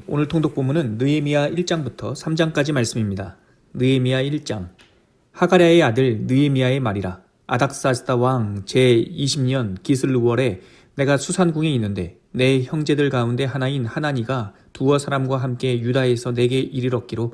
오늘 통독 본문은 느헤미야 1장부터 3장까지 말씀입니다. 느헤미야 1장. 하가랴의 아들 느헤미야의 말이라. 아닥사스다 왕 제20년 기슬루월에 내가 수산궁에 있는데 내 형제들 가운데 하나인 하나니가 두어 사람과 함께 유다에서 내게 이르렀기로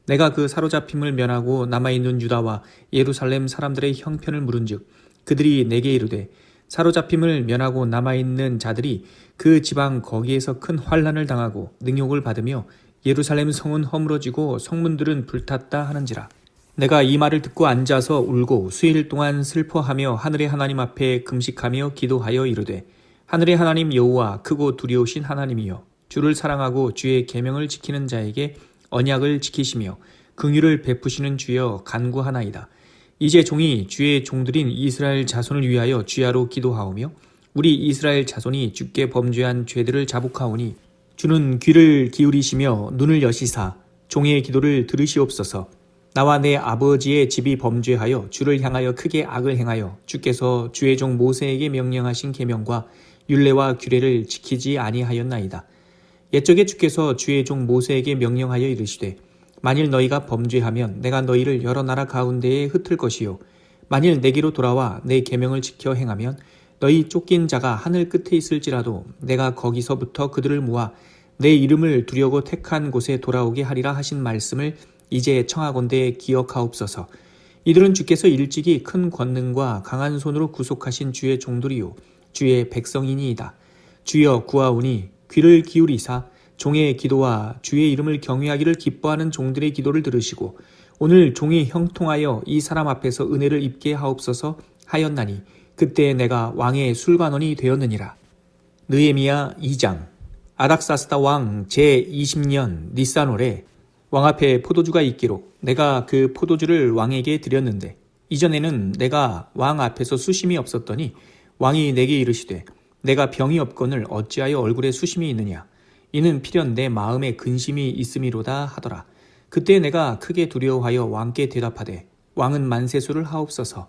내가 그 사로잡힘을 면하고 남아있는 유다와 예루살렘 사람들의 형편을 물은즉 그들이 내게 이르되 사로잡힘을 면하고 남아있는 자들이 그 지방 거기에서 큰 환난을 당하고 능욕을 받으며 예루살렘 성은 허물어지고 성문들은 불탔다 하는지라. 내가 이 말을 듣고 앉아서 울고 수일 동안 슬퍼하며 하늘의 하나님 앞에 금식하며 기도하여 이르되 하늘의 하나님 여호와 크고 두려우신 하나님이여 주를 사랑하고 주의 계명을 지키는 자에게 언약을 지키시며 긍휼을 베푸시는 주여 간구하나이다. 이제 종이 주의 종들인 이스라엘 자손을 위하여 주야로 기도하오며 우리 이스라엘 자손이 주께 범죄한 죄들을 자복하오니 주는 귀를 기울이시며 눈을 여시사 종의 기도를 들으시옵소서. 나와 내 아버지의 집이 범죄하여 주를 향하여 크게 악을 행하여 주께서 주의 종 모세에게 명령하신 계명과 율례와 규례를 지키지 아니하였나이다. 옛적에 주께서 주의 종 모세에게 명령하여 이르시되 만일 너희가 범죄하면 내가 너희를 여러 나라 가운데에 흩을 것이요 만일 내게로 돌아와 내 계명을 지켜 행하면 너희 쫓긴 자가 하늘 끝에 있을지라도 내가 거기서부터 그들을 모아 내 이름을 두려고 택한 곳에 돌아오게 하리라 하신 말씀을 이제 청하건대 기억하옵소서. 이들은 주께서 일찍이 큰 권능과 강한 손으로 구속하신 주의 종들이요 주의 백성이니이다. 주여 구하오니 귀를 기울이사 종의 기도와 주의 이름을 경외하기를 기뻐하는 종들의 기도를 들으시고 오늘 종이 형통하여 이 사람 앞에서 은혜를 입게 하옵소서 하였나니 그때 내가 왕의 술관원이 되었느니라. 느헤미야 2장. 아닥사스다 왕 제20년 니산월에 왕 앞에 포도주가 있기로 내가 그 포도주를 왕에게 드렸는데 이전에는 내가 왕 앞에서 수심이 없었더니 왕이 내게 이르시되 내가 병이 없거늘 어찌하여 얼굴에 수심이 있느냐. 이는 필연 내 마음에 근심이 있음이로다 하더라. 그때 내가 크게 두려워하여 왕께 대답하되 왕은 만세수를 하옵소서.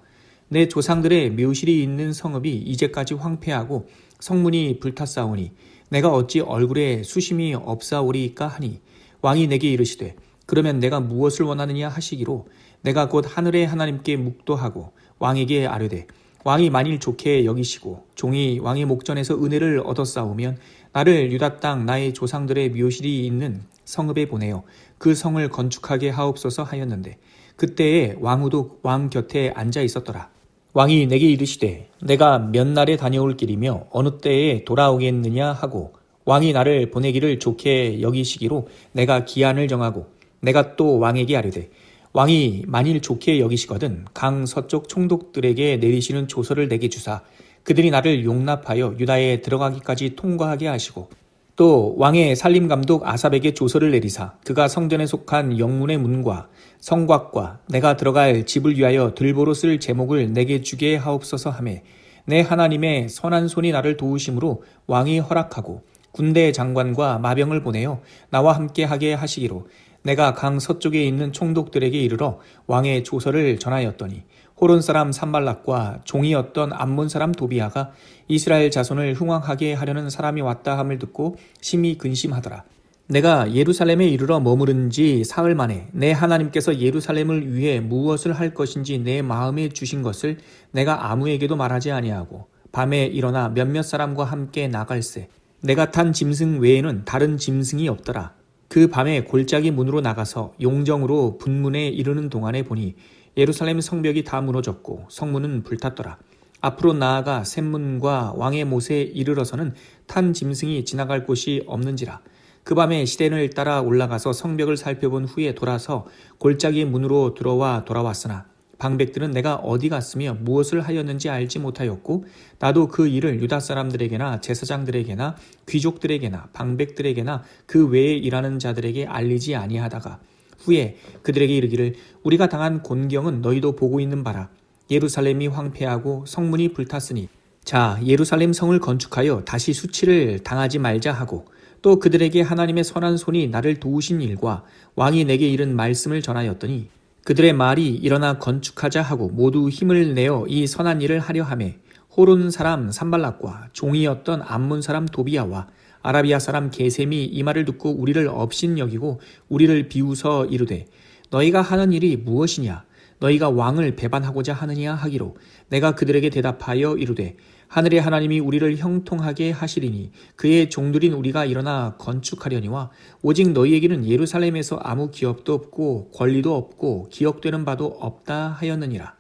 내 조상들의 묘실이 있는 성읍이 이제까지 황폐하고 성문이 불탔사오니 내가 어찌 얼굴에 수심이 없사오리이까 하니 왕이 내게 이르시되 그러면 내가 무엇을 원하느냐 하시기로 내가 곧 하늘의 하나님께 묵도하고 왕에게 아뢰되 왕이 만일 좋게 여기시고 종이 왕의 목전에서 은혜를 얻었사오면 나를 유다 땅 나의 조상들의 묘실이 있는 성읍에 보내어 그 성을 건축하게 하옵소서 하였는데 그때에 왕후도 왕 곁에 앉아 있었더라. 왕이 내게 이르시되 내가 몇 날에 다녀올 길이며 어느 때에 돌아오겠느냐 하고 왕이 나를 보내기를 좋게 여기시기로 내가 기한을 정하고 내가 또 왕에게 아뢰되 왕이 만일 좋게 여기시거든 강 서쪽 총독들에게 내리시는 조서를 내게 주사 그들이 나를 용납하여 유다에 들어가기까지 통과하게 하시고 또 왕의 살림감독 아삽에게 조서를 내리사 그가 성전에 속한 영문의 문과 성곽과 내가 들어갈 집을 위하여 들보로 쓸 제목을 내게 주게 하옵소서 하매 내 하나님의 선한 손이 나를 도우심으로 왕이 허락하고 군대 장관과 마병을 보내어 나와 함께 하게 하시기로 내가 강 서쪽에 있는 총독들에게 이르러 왕의 조서를 전하였더니 호론 사람 산발락과 종이었던 암몬 사람 도비아가 이스라엘 자손을 흥왕하게 하려는 사람이 왔다 함을 듣고 심히 근심하더라. 내가 예루살렘에 이르러 머무른 지 사흘 만에 내 하나님께서 예루살렘을 위해 무엇을 할 것인지 내 마음에 주신 것을 내가 아무에게도 말하지 아니하고 밤에 일어나 몇몇 사람과 함께 나갈새 내가 탄 짐승 외에는 다른 짐승이 없더라. 그 밤에 골짜기 문으로 나가서 용정으로 분문에 이르는 동안에 보니 예루살렘 성벽이 다 무너졌고 성문은 불탔더라. 앞으로 나아가 샘문과 왕의 못에 이르러서는 탄 짐승이 지나갈 곳이 없는지라. 그 밤에 시den을 따라 올라가서 성벽을 살펴본 후에 돌아서 골짜기 문으로 들어와 돌아왔으나 방백들은 내가 어디 갔으며 무엇을 하였는지 알지 못하였고 나도 그 일을 유다 사람들에게나 제사장들에게나 귀족들에게나 방백들에게나 그 외에 일하는 자들에게 알리지 아니하다가 후에 그들에게 이르기를 우리가 당한 곤경은 너희도 보고 있는 바라. 예루살렘이 황폐하고 성문이 불탔으니 자 예루살렘 성을 건축하여 다시 수치를 당하지 말자 하고 또 그들에게 하나님의 선한 손이 나를 도우신 일과 왕이 내게 이른 말씀을 전하였더니 그들의 말이 일어나 건축하자 하고 모두 힘을 내어 이 선한 일을 하려 하매 호론 사람 산발락과 종이었던 암몬 사람 도비아와 아라비아 사람 게셈이 이 말을 듣고 우리를 업신여기고 우리를 비웃어 이르되 너희가 하는 일이 무엇이냐? 너희가 왕을 배반하고자 하느냐 하기로 내가 그들에게 대답하여 이르되 하늘의 하나님이 우리를 형통하게 하시리니 그의 종들인 우리가 일어나 건축하려니와 오직 너희에게는 예루살렘에서 아무 기업도 없고 권리도 없고 기억되는 바도 없다 하였느니라.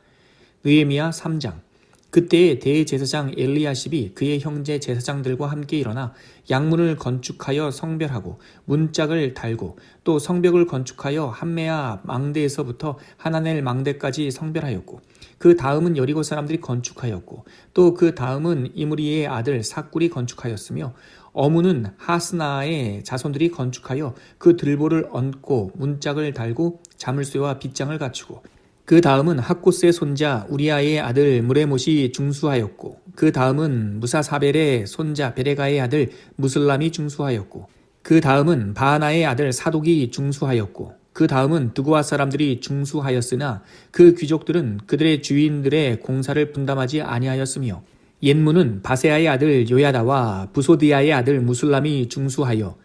느헤미야 3장. 그때에 대제사장 엘리야십이 그의 형제 제사장들과 함께 일어나 양문을 건축하여 성별하고 문짝을 달고 또 성벽을 건축하여 함메아 망대에서부터 하나넬 망대까지 성별하였고 그 다음은 여리고 사람들이 건축하였고 또 그 다음은 이므리의 아들 삭굴이 건축하였으며 어무는 하스나의 자손들이 건축하여 그 들보를 얹고 문짝을 달고 자물쇠와 빗장을 갖추고 그 다음은 학고스의 손자 우리아의 아들 무레못이 중수하였고 그 다음은 무사사벨의 손자 베레가의 아들 무슬람이 중수하였고 그 다음은 바하나의 아들 사독이 중수하였고 그 다음은 드고아 사람들이 중수하였으나 그 귀족들은 그들의 주인들의 공사를 분담하지 아니하였으며 옛문은 바세아의 아들 요야다와 부소디아의 아들 무슬람이 중수하여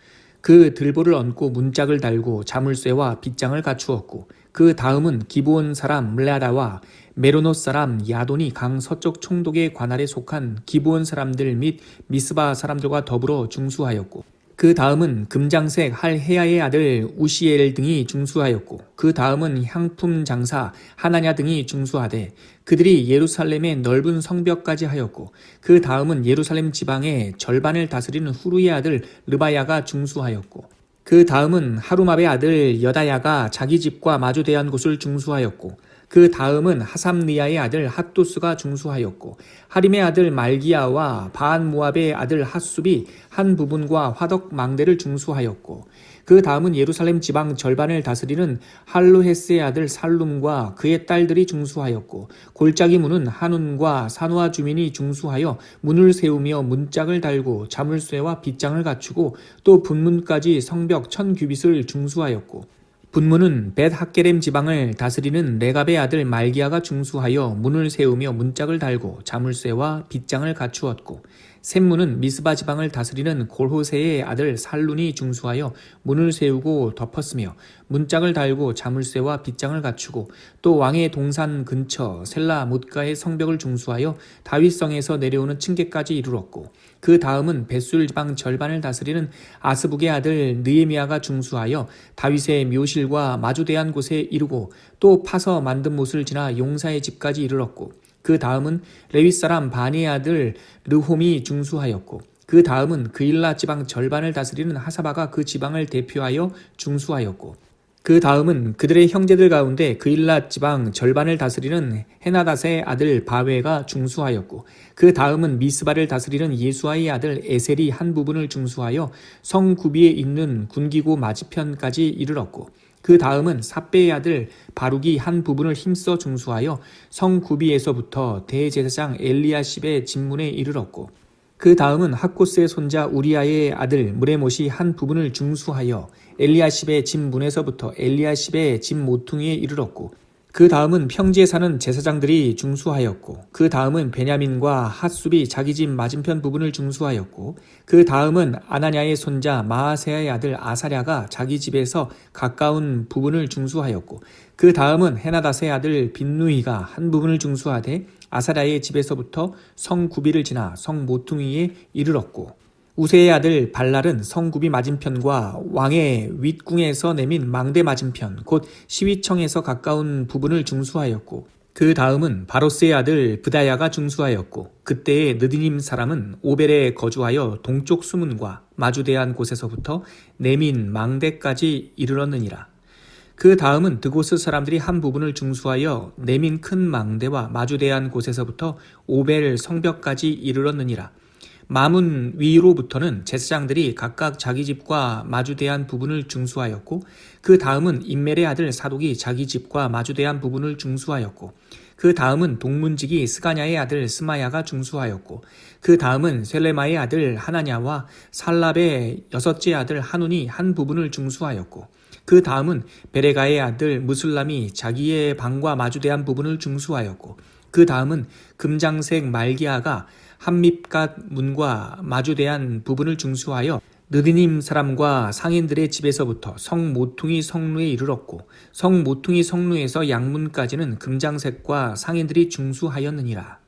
그 들보를 얹고 문짝을 달고 자물쇠와 빗장을 갖추었고 그 다음은 기브온 사람 물라다와 메로노 사람 야돈이 강 서쪽 총독의 관할에 속한 기브온 사람들 및 미스바 사람들과 더불어 중수하였고 그 다음은 금장색 할헤야의 아들 우시엘 등이 중수하였고 그 다음은 향품 장사 하나냐 등이 중수하되 그들이 예루살렘의 넓은 성벽까지 하였고 그 다음은 예루살렘 지방의 절반을 다스리는 후루의 아들 르바야가 중수하였고 그 다음은 하루마베 아들 여다야가 자기 집과 마주대한 곳을 중수하였고 그 다음은 하삼리아의 아들 핫도스가 중수하였고 하림의 아들 말기야와 바한모압의 아들 핫숲이 한 부분과 화덕 망대를 중수하였고 그 다음은 예루살렘 지방 절반을 다스리는 할로헤스의 아들 살룸과 그의 딸들이 중수하였고 골짜기 문은 한운과 산호아 주민이 중수하여 문을 세우며 문짝을 달고 자물쇠와 빗장을 갖추고 또 분문까지 성벽 1000규빗을 중수하였고 분문은 벳 학게렘 지방을 다스리는 레갑의 아들 말기야가 중수하여 문을 세우며 문짝을 달고 자물쇠와 빗장을 갖추었고 샘문은 미스바 지방을 다스리는 골호세의 아들 살룬이 중수하여 문을 세우고 덮었으며 문짝을 달고 자물쇠와 빗장을 갖추고 또 왕의 동산 근처 셀라 못가의 성벽을 중수하여 다윗성에서 내려오는 층계까지 이르렀고 그 다음은 벳술 지방 절반을 다스리는 아스북의 아들 느헤미야가 중수하여 다윗의 묘실과 마주대한 곳에 이르고 또 파서 만든 못을 지나 용사의 집까지 이르렀고 그 다음은 레위 사람 바니의 아들 르홈이 중수하였고 그 다음은 그일라 지방 절반을 다스리는 하사바가 그 지방을 대표하여 중수하였고 그 다음은 그들의 형제들 가운데 그일라 지방 절반을 다스리는 헤나닷의 아들 바웨가 중수하였고 그 다음은 미스바를 다스리는 예수아의 아들 에셀이 한 부분을 중수하여 성 구비에 있는 군기고 맞은편까지 이르렀고 그 다음은 삽베의 아들 바룩이 한 부분을 힘써 중수하여 성 구비에서부터 대제사장 엘리야십의 집문에 이르렀고 그 다음은 학고스의 손자 우리아의 아들 무레못이 한 부분을 중수하여 엘리야십의 집문에서부터 엘리야십의 집 모퉁이에 이르렀고 그 다음은 평지에 사는 제사장들이 중수하였고 그 다음은 베냐민과 핫숲이 자기 집 맞은편 부분을 중수하였고 그 다음은 아나냐의 손자 마아세야의 아들 아사랴가 자기 집에서 가까운 부분을 중수하였고 그 다음은 헤나닷의 아들 빈누이가 한 부분을 중수하되 아사랴의 집에서부터 성 구비를 지나 성 모퉁이에 이르렀고 우세의 아들 발랄은 성구비 맞은편과 왕의 윗궁에서 내민 망대 맞은편 곧 시위청에서 가까운 부분을 중수하였고 그 다음은 바로스의 아들 브다야가 중수하였고 그때의 느디님 사람은 오벨에 거주하여 동쪽 수문과 마주대한 곳에서부터 내민 망대까지 이르렀느니라. 그 다음은 드고스 사람들이 한 부분을 중수하여 내민 큰 망대와 마주대한 곳에서부터 오벨 성벽까지 이르렀느니라. 마문 위로부터는 제사장들이 각각 자기 집과 마주대한 부분을 중수하였고 그 다음은 임멜의 아들 사독이 자기 집과 마주대한 부분을 중수하였고 그 다음은 동문지기 스가냐의 아들 스마야가 중수하였고 그 다음은 셀레마의 아들 하나냐와 살랍의 여섯째 아들 한운이 한 부분을 중수하였고 그 다음은 베레가의 아들 무슬람이 자기의 방과 마주대한 부분을 중수하였고 그 다음은 금장색 말기야가 한밉갓 문과 마주대한 부분을 중수하여 느디님 사람과 상인들의 집에서부터 성모퉁이 성루에 이르렀고 성모퉁이 성루에서 양문까지는 금장색과 상인들이 중수하였느니라.